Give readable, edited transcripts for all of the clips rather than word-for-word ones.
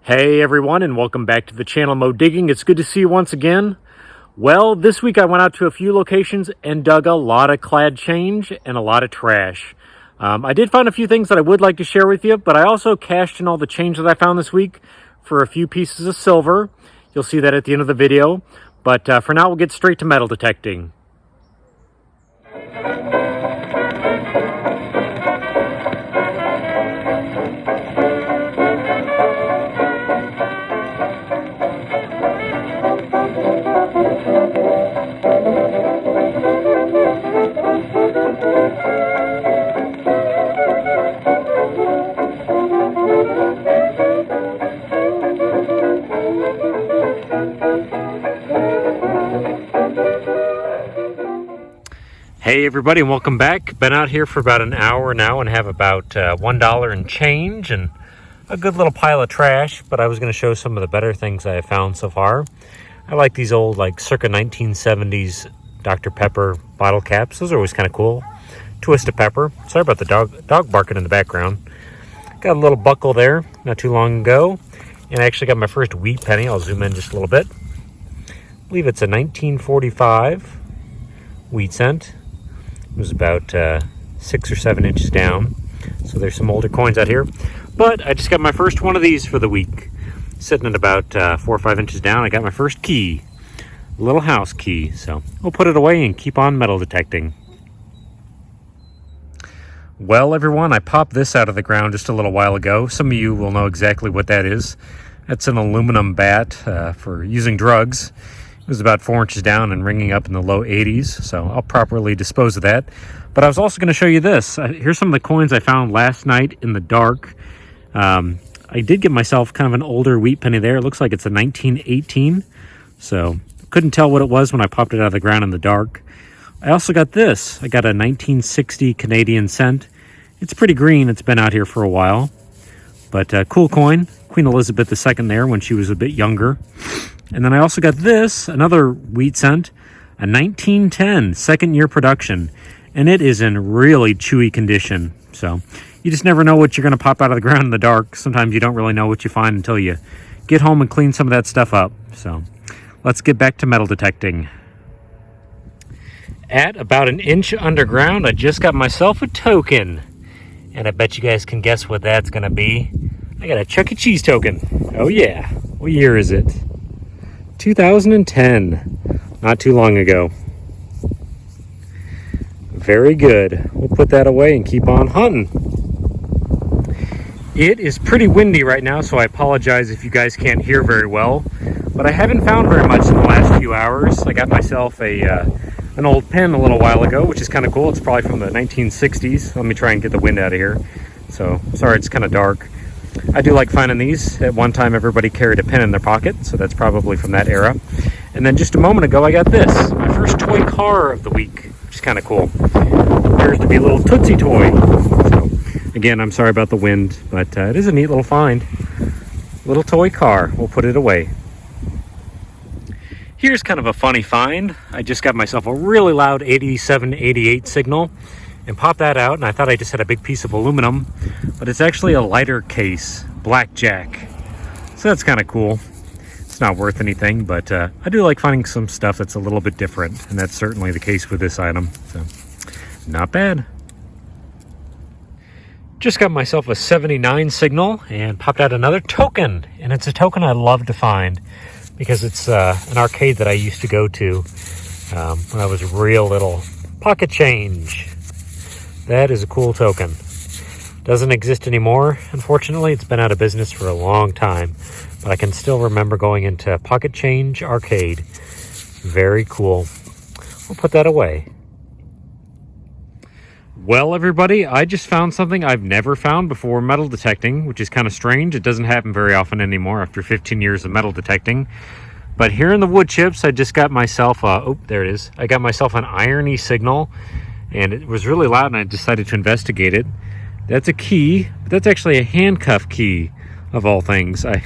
Hey everyone, and welcome back to the channel Mo Digging. It's good to see you once again. Well, this week I went out to a few locations and dug a lot of clad change and a lot of trash. I did find a few things that I would like to share with you, but I also cashed in all the change that I found this week for a few pieces of silver. You'll see that at the end of the video. But for now, we'll get straight to metal detecting. Hey everybody, and welcome back. Been out here for about an hour now and have about $1 in change and a good little pile of trash, but I was going to show some of the better things I have found so far. I like these old, like circa 1970s Dr. Pepper bottle caps. Those are always kind of cool. Twist of pepper. Sorry about the dog barking in the background. Got a little buckle there not too long ago, and I actually got my first wheat penny. I'll zoom in just a little bit. I believe it's a 1945 wheat cent. It was about 6 or 7 inches down. So there's some older coins out here. But I just got my first one of these for the week. Sitting at about 4 or 5 inches down. I got my first key. A little house key. So we'll put it away and keep on metal detecting. Well, everyone, I popped this out of the ground just a little while ago. Some of you will know exactly what that is. That's an aluminum bat for using drugs. It was about 4 inches down and ringing up in the low 80s, so I'll properly dispose of that. But I was also going to show you this. Here's some of the coins I found last night in the dark. I did get myself kind of an older wheat penny there. It looks like it's a 1918, so couldn't tell what it was when I popped it out of the ground in the dark. I also got this. I got a 1960 Canadian cent. It's pretty green. It's been out here for a while, but cool coin. Queen Elizabeth II there when she was a bit younger. And then I also got this, another wheat cent, a 1910 second year production, and it is in really chewy condition. So you just never know what you're going to pop out of the ground in the dark. Sometimes you don't really know what you find until you get home and clean some of that stuff up. So let's get back to metal detecting. At about an inch underground, I just got myself a token, and I bet you guys can guess what that's going to be. I got a Chuck E. Cheese token. Oh yeah. What year is it? 2010, not too long ago. Very good. We'll put that away and keep on hunting. It is pretty windy right now, so I apologize if you guys can't hear very well, but I haven't found very much in the last few hours. I got myself an old pen a little while ago, which is kind of cool. It's probably from the 1960s. Let me try and get the wind out of here. So sorry, it's kind of dark. I do like finding these. At one time, everybody carried a pen in their pocket, so that's probably from that era. And then just a moment ago, I got this, my first toy car of the week, which is kind of cool. Appears to be a little Tootsie toy. So, again, I'm sorry about the wind, but it is a neat little find. Little toy car. We'll put it away. Here's kind of a funny find. I just got myself a really loud 8788 signal and popped that out, and I thought I just had a big piece of aluminum, but it's actually a lighter case, blackjack. So that's kind of cool. It's not worth anything, but I do like finding some stuff that's a little bit different, and that's certainly the case with this item. So not bad. Just got myself a 79 signal and popped out another token, and it's a token I love to find because it's an arcade that I used to go to when I was real little. Pocket change. That is a cool token. Doesn't exist anymore, unfortunately. It's been out of business for a long time, but I can still remember going into Pocket Change Arcade. Very cool. We'll put that away. Well, everybody, I just found something I've never found before metal detecting, which is kind of strange. It doesn't happen very often anymore after 15 years of metal detecting. But here in the wood chips, I just got myself, oh, there it is. I got myself an irony signal, and it was really loud, and I decided to investigate it. That's a key, but that's actually a handcuff key, of all things. I've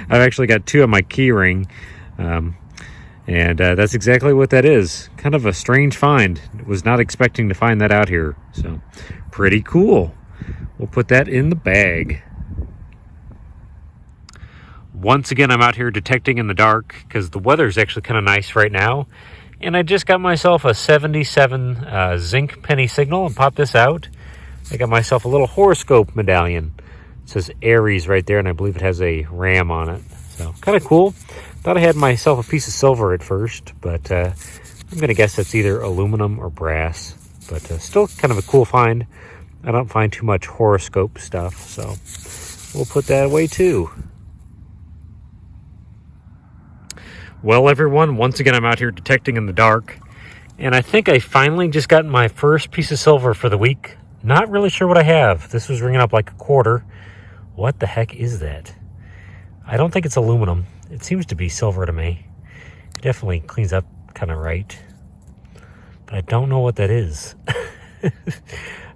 actually got 2 on my key ring, and that's exactly what that is. Kind of a strange find. Was not expecting to find that out here, so pretty cool. We'll put that in the bag. Once again, I'm out here detecting in the dark because the weather is actually kind of nice right now. And I just got myself a 77 zinc penny signal and popped this out. I got myself a little horoscope medallion. It says Aries right there, and I believe it has a ram on it. So kind of cool. Thought I had myself a piece of silver at first, but I'm going to guess that's either aluminum or brass. But still kind of a cool find. I don't find too much horoscope stuff, so we'll put that away too. Well, everyone, once again, I'm out here detecting in the dark, and I think I finally just got my first piece of silver for the week. Not really sure what I have. This was ringing up like a quarter. What the heck is that? I don't think it's aluminum. It seems to be silver to me. It definitely cleans up kind of right, but I don't know what that is. I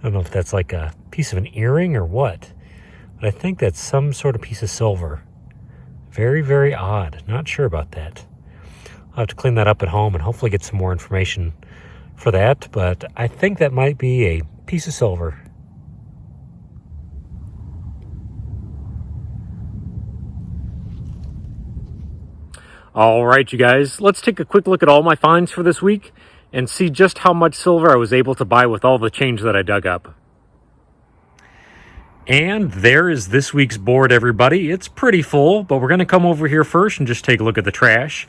don't know if that's like a piece of an earring or what, but I think that's some sort of piece of silver. Very, very odd. Not sure about that. I'll have to clean that up at home and hopefully get some more information for that, but I think that might be a piece of silver. All right, you guys, let's take a quick look at all my finds for this week and see just how much silver I was able to buy with all the change that I dug up. And there is this week's board, everybody. It's pretty full, but we're going to come over here first and just take a look at the trash.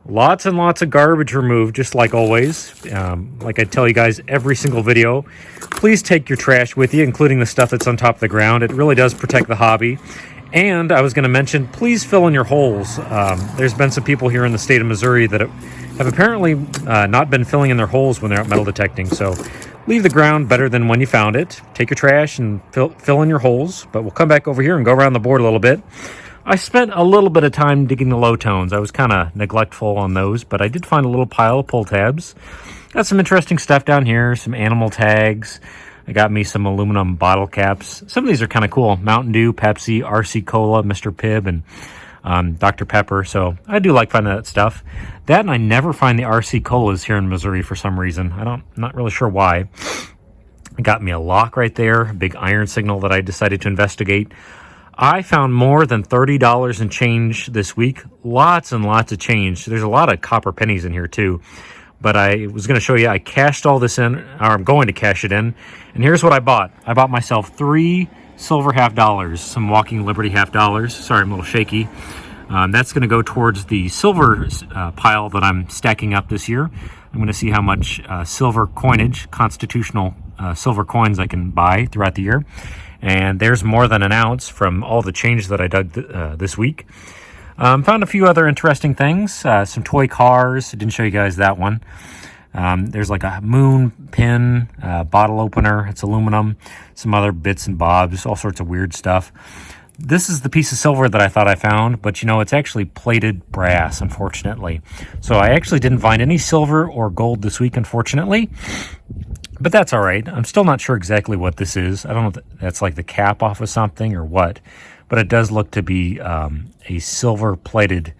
Lots and lots of garbage removed, just like always. Like I tell you guys every single video, please take your trash with you, including the stuff that's on top of the ground. It really does protect the hobby. And I was going to mention, please fill in your holes. There's been some people here in the state of Missouri that have apparently not been filling in their holes when they're out metal detecting. So leave the ground better than when you found it. Take your trash and fill in your holes. But we'll come back over here and go around the board a little bit. I spent a little bit of time digging the low tones. I was kind of neglectful on those, but I did find a little pile of pull tabs. Got some interesting stuff down here, some animal tags. I got me some aluminum bottle caps. Some of these are kind of cool. Mountain Dew, Pepsi, RC Cola, Mr. Pibb, and Dr. Pepper. So I do like finding that stuff. That, and I never find the RC Colas here in Missouri for some reason. I'm not really sure why. I got me a lock right there, a big iron signal that I decided to investigate. I found more than $30 in change this week. Lots and lots of change. There's a lot of copper pennies in here too. But I was going to show you, I cashed all this in, or I'm going to cash it in. And here's what I bought. I bought myself 3 silver half dollars, some Walking Liberty half dollars. Sorry, I'm a little shaky. That's going to go towards the silver pile that I'm stacking up this year. I'm going to see how much silver coinage, constitutional silver coins I can buy throughout the year. And there's more than an ounce from all the change that I dug this week. Found a few other interesting things. Some toy cars. I didn't show you guys that one. There's like a moon pin, bottle opener. It's aluminum. Some other bits and bobs. All sorts of weird stuff. This is the piece of silver that I thought I found, but you know, it's actually plated brass, unfortunately. So I actually didn't find any silver or gold this week, unfortunately. But that's all right. I'm still not sure exactly what this is. I don't know if that's like the cap off of something or what, but it does look to be a silver-plated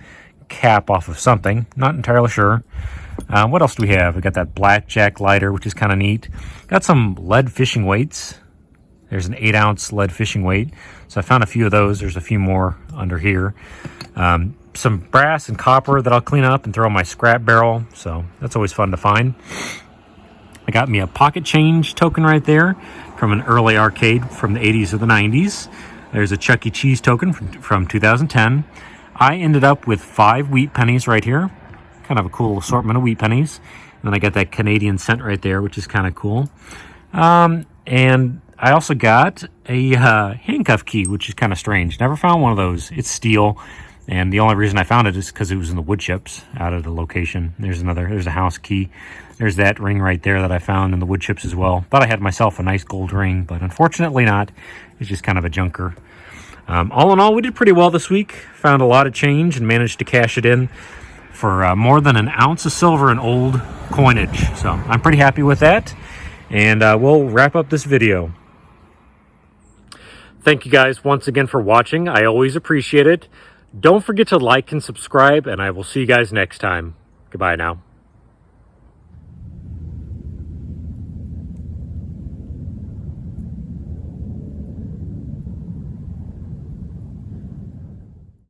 cap off of something. Not entirely sure. What else do we have? We got that blackjack lighter, which is kind of neat. Got some lead fishing weights. There's an 8-ounce lead fishing weight. So I found a few of those. There's a few more under here. Some brass and copper that I'll clean up and throw in my scrap barrel. So that's always fun to find. I got me a pocket change token right there from an early arcade from the 80s or the 90s. There's a Chuck E. Cheese token from 2010. I ended up with 5 wheat pennies right here. Kind of a cool assortment of wheat pennies. And then I got that Canadian cent right there, which is kind of cool. And I also got a handcuff key, which is kind of strange. Never found one of those. It's steel. And the only reason I found it is because it was in the wood chips out of the location. There's a house key. There's that ring right there that I found in the wood chips as well. Thought I had myself a nice gold ring, but unfortunately not. It's just kind of a junker. All in all, we did pretty well this week. Found a lot of change and managed to cash it in for more than an ounce of silver and old coinage. So I'm pretty happy with that. And we'll wrap up this video. Thank you guys once again for watching. I always appreciate it. Don't forget to like and subscribe, and I will see you guys next time. Goodbye now.